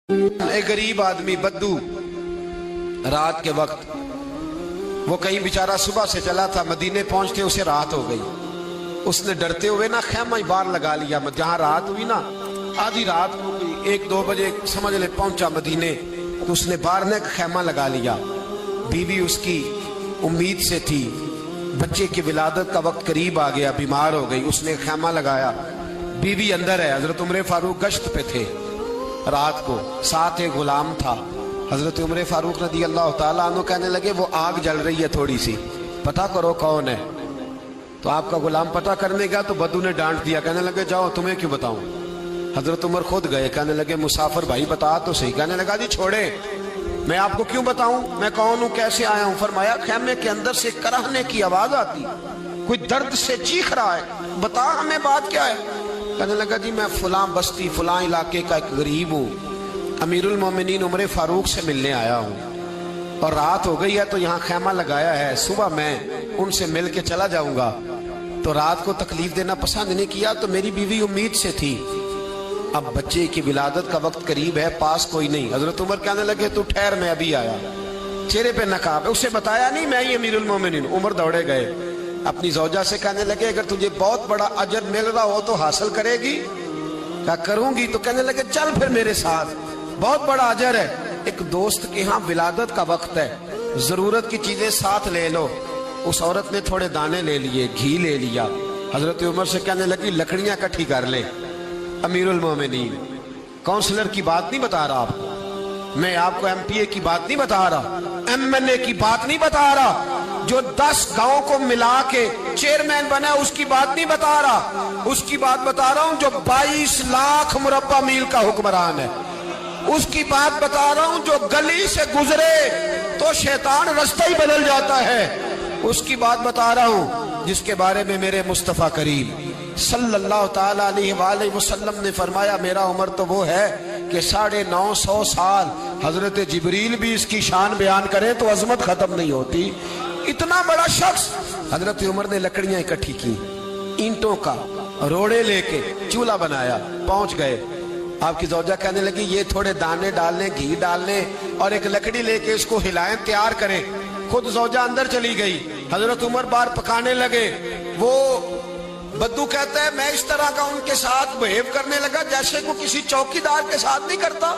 एक गरीब आदमी बद्दू रात के वक्त वो कहीं बेचारा सुबह से चला था, मदीने पहुंचते उसे रात हो गई। उसने डरते हुए ना खैमा ही बाहर लगा लिया। जहां रात हुई ना, आधी रात हो गई, 1-2 बजे समझ ले पहुंचा मदीने, तो उसने बाहर ने खैमा लगा लिया। बीवी उसकी उम्मीद से थी, बच्चे की विलादत का वक्त करीब आ गया, बीमार हो गई, उसने खैमा लगाया। बीवी अंदर है, हजरत उमर फारूक गश्त पे थे रात को, साथ एक गुलाम था। हजरत उमर फारूक रज़ी अल्लाह ताला अन्हु कहने लगे वो आग जल रही है थोड़ी सी, पता करो कौन है। तो आपका गुलाम पता करने गया तो बद्दू ने डांट दिया, कहने लगे जाओ तुम्हें क्यों बताऊं। हजरत उमर खुद गए, कहने लगे मुसाफिर भाई बता तो सही। कहने लगा जी छोड़े, मैं आपको क्यों बताऊं, मैं कौन हूं, कैसे आया हूं। फरमाया खैमे के अंदर से कराहने की आवाज आती, कोई दर्द से चीख रहा है, बता हमें बात क्या है। कहने लगा जी मैं फलां बस्ती फलां इलाके का एक गरीब हूँ, अमीरुल मोमिनीन उमर फारूक से मिलने आया हूँ और रात हो गई है तो यहाँ खैमा लगाया है, सुबह मैं उनसे मिल के चला जाऊंगा। तो रात को तकलीफ देना पसंद नहीं किया, तो मेरी बीवी उम्मीद से थी, अब बच्चे की विलादत का वक्त करीब है, पास कोई नहीं। हजरत उमर कहने लगे तू ठहर, मैं अभी आया। चेहरे पे नकाब है, उसे बताया नहीं मैं ही अमीरुल मोमिनीन। उमर दौड़े गए, अपनी ज़ौजा से कहने लगे अगर तुझे बहुत बड़ा अजर मिल रहा हो तो हासिल करेगी। क्या करूंगी, तो कहने लगे चल फिर मेरे साथ, बहुत बड़ा अजर है। एक दोस्त के यहाँ विलादत का वक्त है, जरूरत की चीजें साथ ले लो। उस औरत ने थोड़े दाने ले लिए, घी ले लिया। हजरत उमर से कहने लगी लकड़ियां इकट्ठी कर ले। अमीरुल मोमिनीन, काउंसलर की बात नहीं बता रहा आपको, मैं आपको एमपीए की बात नहीं बता रहा, एमएलए की बात नहीं बता रहा, जो 10 गांव को मिला के चेयरमैन बना उसकी बात नहीं बता रहा, उसकी बात बता रहा हूं जो 22 लाख मुरब्बा मील का हुक्मरान है। उसकी बात बता रहा हूं जो गली से गुजरे तो शैतान रास्ता ही बदल जाता है। उसकी बात बता रहा हूं जिसके बारे में मेरे मुस्तफा करीम सल्लल्लाहु ताला अलैहि वसल्लम ने फरमाया मेरा उम्र तो वो है कि 950 साल हजरत जिब्रील भी इसकी शान बयान करे तो अजमत खत्म नहीं होती। इतना बड़ा शख्स। हजरत उमर ने लकड़ियां इकट्ठी की, ईंटों का रोड़े लेके चूल्हा बनाया, पहुंच गए। आपकी ज़ौजा कहने लगी ये थोड़े दाने डालने, घी डालने और एक लकड़ी लेके इसको हिलाएं, तैयार करें। खुद ज़ौजा अंदर चली गई, हजरत उमर बाहर पकाने लगे। वो बद्दू कहता है मैं इस तरह का उनके साथ बिहेव करने लगा जैसे को किसी चौकीदार के साथ नहीं करता।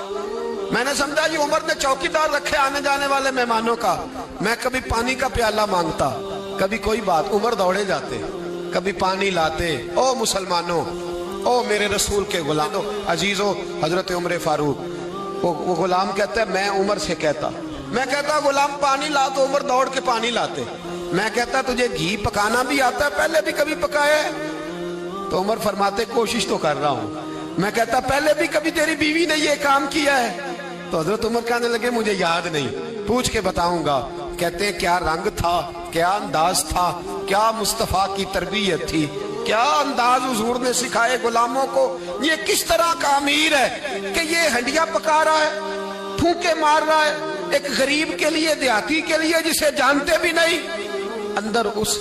मैंने समझा जी उमर ने चौकीदार रखे आने जाने वाले मेहमानों का। मैं कभी पानी का प्याला मांगता, कभी कोई बात, उमर दौड़े जाते, कभी पानी लाते। ओ मुसलमानों, ओ मेरे रसूल के गुलाम अजीजो, हजरत उमर फारूक। वो गुलाम कहता है मैं उमर से कहता, मैं कहता गुलाम पानी ला, तो उमर दौड़ के पानी लाते। मैं कहता तुझे घी पकाना भी आता है, पहले भी कभी पकाया है? तो उमर फरमाते कोशिश तो कर रहा हूं। मैं कहता पहले भी कभी तेरी बीवी ने ये काम किया है? तो हजरत उमर कहने लगे मुझे याद नहीं, पूछ के बताऊंगा। कहते हैं क्या रंग था, क्या अंदाज था, क्या मुस्तफा की तरबियत थी, क्या अंदाज हुजूर ने सिखाए गुलामों को। ये किस तरह का अमीर है कि ये हंडिया पका रहा है, फूंके मार रहा है एक गरीब के लिए, देहाती के लिए जिसे जानते भी नहीं। अंदर उस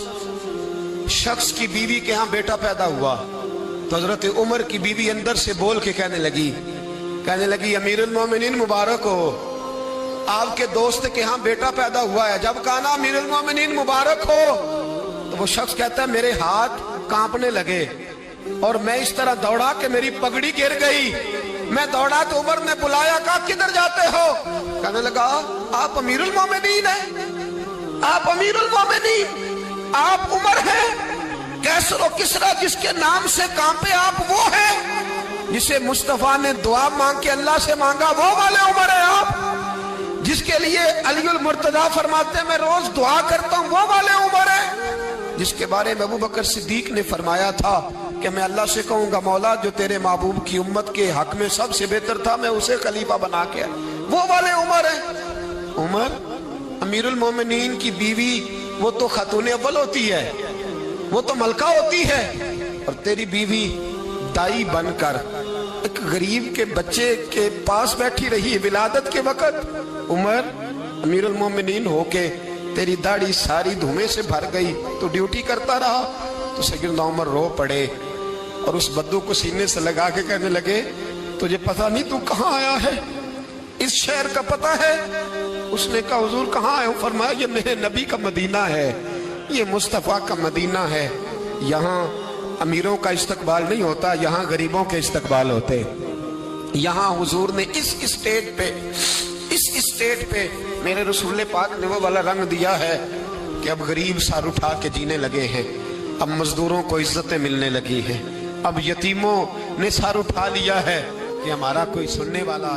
शख्स की बीवी के यहाँ बेटा पैदा हुआ तो हजरत उमर की बीवी अंदर से बोल के कहने लगी अमीरुल मोमिनीन मुबारक हो, आपके दोस्त के यहाँ बेटा पैदा हुआ है। जब कहा ना अमीरुल मोमिनीन मुबारक हो, तो वो शख्स कहता है मेरे हाथ कांपने लगे और मैं इस तरह दौड़ा कि मेरी पगड़ी गिर गई। मैं दौड़ा तो उमर ने बुलाया, कहा किधर जाते हो? कहने लगा आप अमीरुल मोमिनीन हैं, आप अमीरुल मोमिनीन, आप उमर हैं। कैसर किसरा जिसके नाम से कांपे आप वो हैं जिसे मुस्तफा ने दुआ मांग के अल्लाह से मांगा, वो वाले उमर है आप। जिसके लिए अलीउल मुर्तजा फरमाते मैं रोज दुआ करता हूँ, वो वाले उमर है। जिसके बारे में अबू बकर सिद्दीक ने फरमाया था कि मैं अल्लाह से कहूंगा मौला जो तेरे महबूब की उम्मत के हक में सबसे बेहतर था मैं उसे खलीफा बना के, वो वाले उमर है। उमर अमीरुल मोमिनीन की बीवी वो तो खातून अव्वल होती है, वो तो मलका होती है, और तेरी बीवी दाई बनकर एक गरीब के बच्चे के पास बैठी रही है विलादत के वक्त। उमर अमीरुल मोमिनीन होके तेरी दाढ़ी सारी धुएं से भर गई तो ड्यूटी करता रहा। तो सैयदना उमर रो पड़े और उस बद्दू को सीने से लगा के कहने लगे तुझे पता नहीं तू कहाँ आया है, इस शहर का पता है? उसने कहा हुजूर कहाँ है? फरमाया ये मेरे नबी का मदीना है, ये मुस्तफ़ा का मदीना है। यहाँ अमीरों का इस्तकबाल नहीं होता, यहाँ गरीबों के इस्तकबाल होते। यहाँ हुजूर ने इस स्टेट पे मेरे रसूल पाक ने वो वाला रंग दिया है कि अब गरीब सर उठा के जीने लगे हैं, अब मजदूरों को इज्जतें मिलने लगी हैं, अब यतीमों ने सर उठा लिया है कि हमारा कोई सुनने वाला